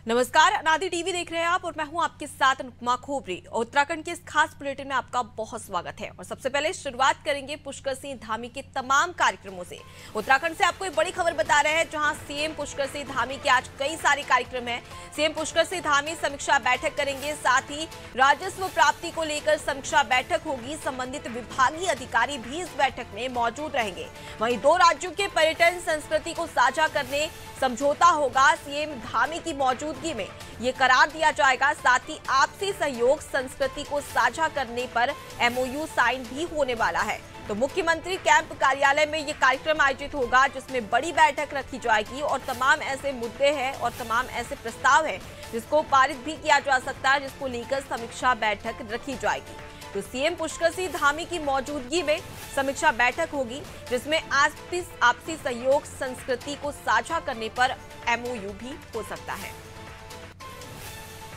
नमस्कार, अनादि टीवी देख रहे हैं आप और मैं हूं आपके साथ अनुपमा खोपरी। उत्तराखंड के इस खास बुलेटिन में आपका बहुत स्वागत है। और सबसे पहले शुरुआत करेंगे पुष्कर सिंह धामी के तमाम कार्यक्रमों से। उत्तराखंड से आपको एक बड़ी खबर बता रहे हैं, जहां सीएम पुष्कर सिंह धामी के आज कई सारे कार्यक्रम हैं। सीएम पुष्कर सिंह धामी समीक्षा बैठक करेंगे, साथ ही राजस्व प्राप्ति को लेकर समीक्षा बैठक होगी। संबंधित विभागीय अधिकारी भी इस बैठक में मौजूद रहेंगे। वहीं दो राज्यों के पर्यटन संस्कृति को साझा करने समझौता होगा। सीएम धामी की मौजूदगी में ये करार दिया जाएगा। साथ ही आपसी सहयोग संस्कृति को साझा करने पर एमओयू साइन भी होने वाला है। तो मुख्यमंत्री कैंप कार्यालय में ये कार्यक्रम आयोजित होगा, जिसमें बड़ी बैठक रखी जाएगी और तमाम ऐसे मुद्दे हैं और तमाम ऐसे प्रस्ताव हैं जिसको पारित भी किया जा सकता है, जिसको लेकर समीक्षा बैठक रखी जाएगी। तो सीएम पुष्कर सिंह धामी की मौजूदगी में समीक्षा बैठक होगी, जिसमें आपसी सहयोग संस्कृति को साझा करने पर एमओयू भी हो सकता है।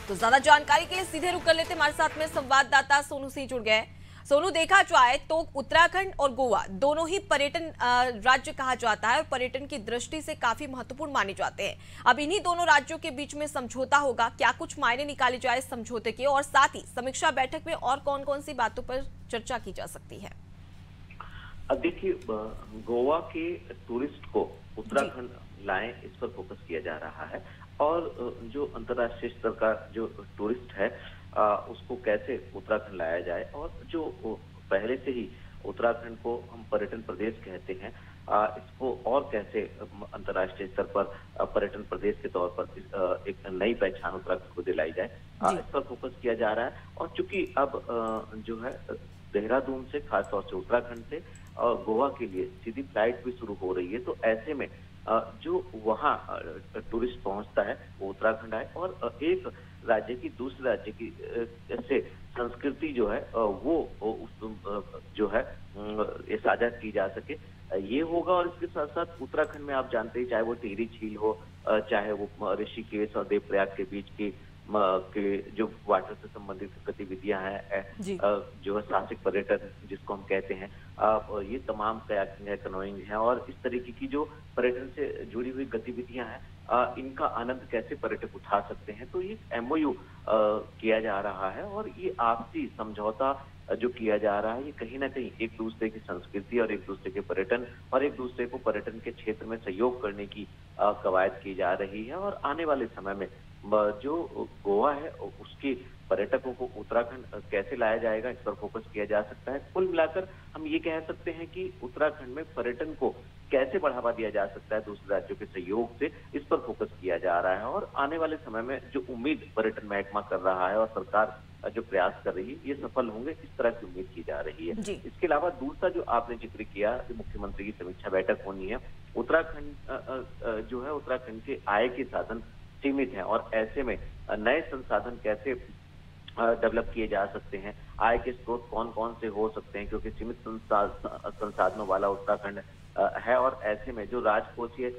तो ज्यादा जानकारी के लिए सीधे रुक कर लेते हमारे साथ में संवाददाता सोनू सिंह जुड़ गए। सोनू, देखा जाए तो उत्तराखंड और गोवा दोनों ही पर्यटन राज्य कहा जाता है और पर्यटन की दृष्टि से काफी महत्वपूर्ण माने जाते हैं। अब इन्हीं दोनों राज्यों के बीच में समझौता होगा, क्या कुछ मायने निकाले जाए समझौते के, और साथ ही समीक्षा बैठक में और कौन कौन सी बातों पर चर्चा की जा सकती है? अब देखिए, गोवा के टूरिस्ट को उत्तराखंड लाएं, इस पर फोकस किया जा रहा है। और जो अंतर्राष्ट्रीय स्तर का जो टूरिस्ट है उसको कैसे उत्तराखंड लाया जाए, और जो पहले से ही उत्तराखंड को हम पर्यटन प्रदेश कहते हैं, इसको और कैसे अंतर्राष्ट्रीय स्तर पर पर्यटन प्रदेश के तौर पर एक नई पहचान उत्तराखंड को दिलाई जाए, इस पर फोकस किया जा रहा है। और चूंकि अब जो है देहरादून से, खासतौर से उत्तराखंड से और गोवा के लिए सीधी फ्लाइट भी शुरू हो रही है, तो ऐसे में जो वहाँ टूरिस्ट पहुंचता है वो उत्तराखंड आए और एक राज्य की दूसरे राज्य की से संस्कृति जो है वो जो है ये साझा की जा सके, ये होगा। और इसके साथ साथ उत्तराखंड में आप जानते हैं, चाहे वो टिहरी झील हो, चाहे वो ऋषिकेश और देवप्रयाग के बीच की के जो वाटर से संबंधित गतिविधियां हैं, जो है साहसिक पर्यटन जिसको हम कहते हैं, ये तमाम कयाकिंग है, कनोइंग है, और इस तरीके की जो पर्यटन से जुड़ी हुई गतिविधियां हैं, इनका आनंद कैसे पर्यटक उठा सकते हैं। तो ये एमओयू किया जा रहा है और ये आपसी समझौता जो किया जा रहा है, ये कहीं ना कहीं एक दूसरे की संस्कृति और एक दूसरे के पर्यटन और एक दूसरे को पर्यटन के क्षेत्र में सहयोग करने की कवायद की जा रही है। और आने वाले समय में जो गोवा है उसके पर्यटकों को उत्तराखंड कैसे लाया जाएगा, इस पर फोकस किया जा सकता है। कुल मिलाकर हम ये कह सकते हैं कि उत्तराखंड में पर्यटन को कैसे बढ़ावा दिया जा सकता है दूसरे राज्यों के सहयोग से, इस पर फोकस किया जा रहा है। और आने वाले समय में जो उम्मीद पर्यटन महकमा कर रहा है और सरकार जो प्रयास कर रही है, ये सफल होंगे, इस तरह की उम्मीद की जा रही है। इसके अलावा दूसरा जो आपने जिक्र किया कि मुख्यमंत्री की समीक्षा बैठक होनी है, उत्तराखंड जो है, उत्तराखंड के आय के साधन सीमित हैं और ऐसे में नए संसाधन कैसे डेवलप किए जा सकते हैं, आय के स्रोत कौन कौन से हो सकते हैं, क्योंकि सीमित संसाधनों वाला उत्तराखंड है। और ऐसे में जो राजकोषीय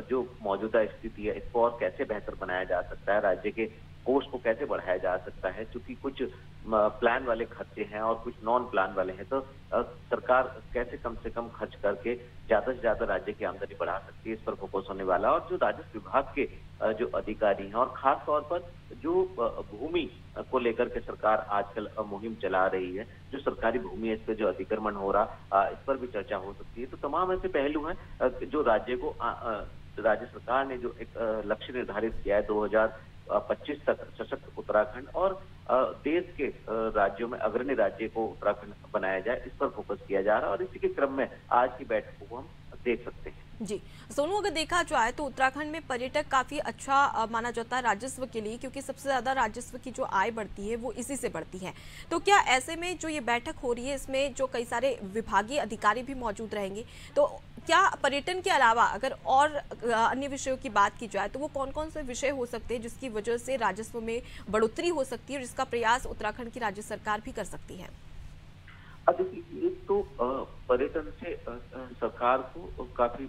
जो मौजूदा स्थिति है, इसको और कैसे बेहतर बनाया जा सकता है, राज्य के कोष को कैसे बढ़ाया जा सकता है, क्योंकि कुछ प्लान वाले खर्चे हैं और कुछ नॉन प्लान वाले हैं, तो सरकार कैसे कम से कम खर्च करके ज्यादा से ज्यादा राज्य की आमदनी बढ़ा सकती है, इस पर फोकस होने वाला। और जो राजस्व विभाग के जो अधिकारी हैं और खास तौर पर जो भूमि को लेकर के सरकार आजकल मुहिम चला रही है, जो सरकारी भूमि है, इस पर जो अतिक्रमण हो रहा, इस पर भी चर्चा हो सकती है। तो तमाम ऐसे पहलू हैं जो राज्य को राज्य सरकार ने जो एक लक्ष्य निर्धारित किया है 2025 तक सशक्त उत्तराखंड और देश के राज्यों में अग्रणी राज्य को उत्तराखंड बनाया जाए, इस पर फोकस किया जा रहा है। और इसी के क्रम में आज की बैठक को हम देख सकते हैं। जी सोनू, अगर देखा जाए तो उत्तराखंड में पर्यटक काफी अच्छा माना जाता है राजस्व के लिए, क्योंकि सबसे ज्यादा राजस्व की जो आय बढ़ती है वो इसी से बढ़ती है। तो क्या ऐसे में जो ये बैठक हो रही है, इसमें जो कई सारे विभागीय अधिकारी भी मौजूद रहेंगे, तो क्या पर्यटन के अलावा अगर और अन्य विषयों की बात की जाए तो वो कौन कौन से विषय हो सकते हैं जिसकी वजह से राजस्व में बढ़ोतरी हो सकती है और जिसका प्रयास उत्तराखंड की राज्य सरकार भी कर सकती है? देखिए, एक तो पर्यटन से सरकार को काफी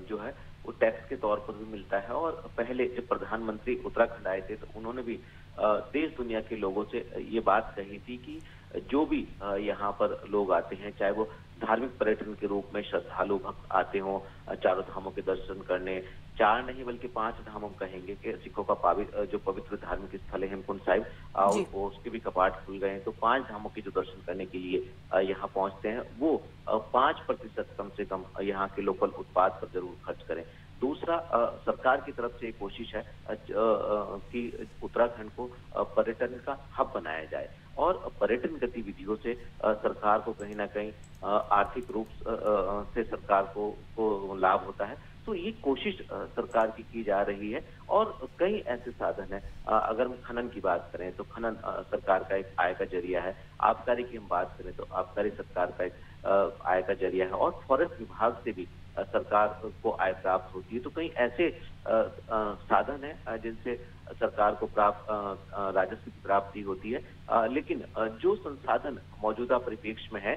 जो है वो टैक्स के तौर पर भी मिलता है। और पहले जब प्रधानमंत्री उत्तराखंड आए थे तो उन्होंने भी देश दुनिया के लोगों से ये बात कही थी कि जो भी यहाँ पर लोग आते हैं, चाहे वो धार्मिक पर्यटन के रूप में श्रद्धालु भक्त आते हों चारों धामों के दर्शन करने, 4 नहीं बल्कि 5 धाम हम कहेंगे कि सिखों का जो पवित्र धार्मिक स्थल है हेमकुंड साहिब, जी। उसके भी कपाट खुल गए हैं। तो 5 धामों के जो दर्शन करने के लिए यहाँ पहुंचते हैं वो 5% कम से कम यहाँ के लोकल उत्पाद पर जरूर खर्च करें। दूसरा, सरकार की तरफ से एक कोशिश है कि उत्तराखंड को पर्यटन का हब बनाया जाए और पर्यटन गतिविधियों से सरकार को कहीं ना कहीं आर्थिक रूप से सरकार को लाभ होता है। तो ये कोशिश सरकार की जा रही है और कई ऐसे साधन हैं। अगर हम खनन की बात करें तो खनन सरकार का एक आय का जरिया है। आबकारी की हम बात करें तो आबकारी सरकार का एक आय का जरिया है और फॉरेस्ट विभाग से भी सरकार को आय प्राप्त होती है। तो कई ऐसे साधन है जिनसे सरकार को राजस्व की प्राप्ति होती है। लेकिन जो संसाधन मौजूदा परिप्रेक्ष्य में है,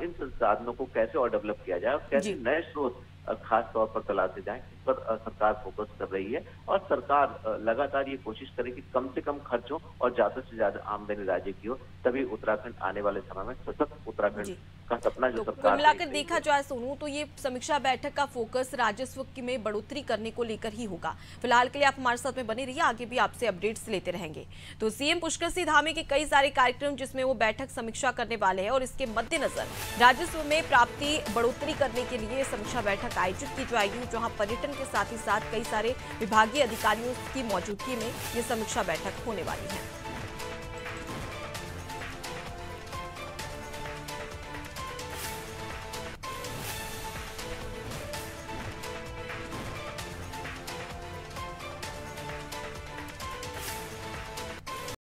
इन संसाधनों को कैसे और डेवलप किया जाए और कैसे नए स्रोत खास तौर पर तलाशे जाएं, इस पर सरकार फोकस कर रही है और सरकार लगातार ये कोशिश करे कि कम से कम खर्चों और ज्यादा से ज्यादा आमदनी राज्य की हो, तभी उत्तराखंड आने वाले समय में सशक्त उत्तराखंड का सपना जो तो सरकार कुल मिलाकर देखा जाए सोनू, तो ये समीक्षा बैठक का फोकस राजस्व में बढ़ोतरी करने को लेकर ही होगा। फिलहाल के लिए आप हमारे साथ में बने रहिए, आगे भी आपसे अपडेट्स लेते रहेंगे। तो सीएम पुष्कर सिंह धामी के कई सारे कार्यक्रम जिसमें वो बैठक समीक्षा करने वाले हैं और इसके मद्देनजर राजस्व में प्राप्ति बढ़ोतरी करने के लिए समीक्षा बैठक आयोजित की जाएगी, जहां पर्यटन के साथ ही साथ कई सारे विभागीय अधिकारियों की मौजूदगी में ये समीक्षा बैठक होने वाली है।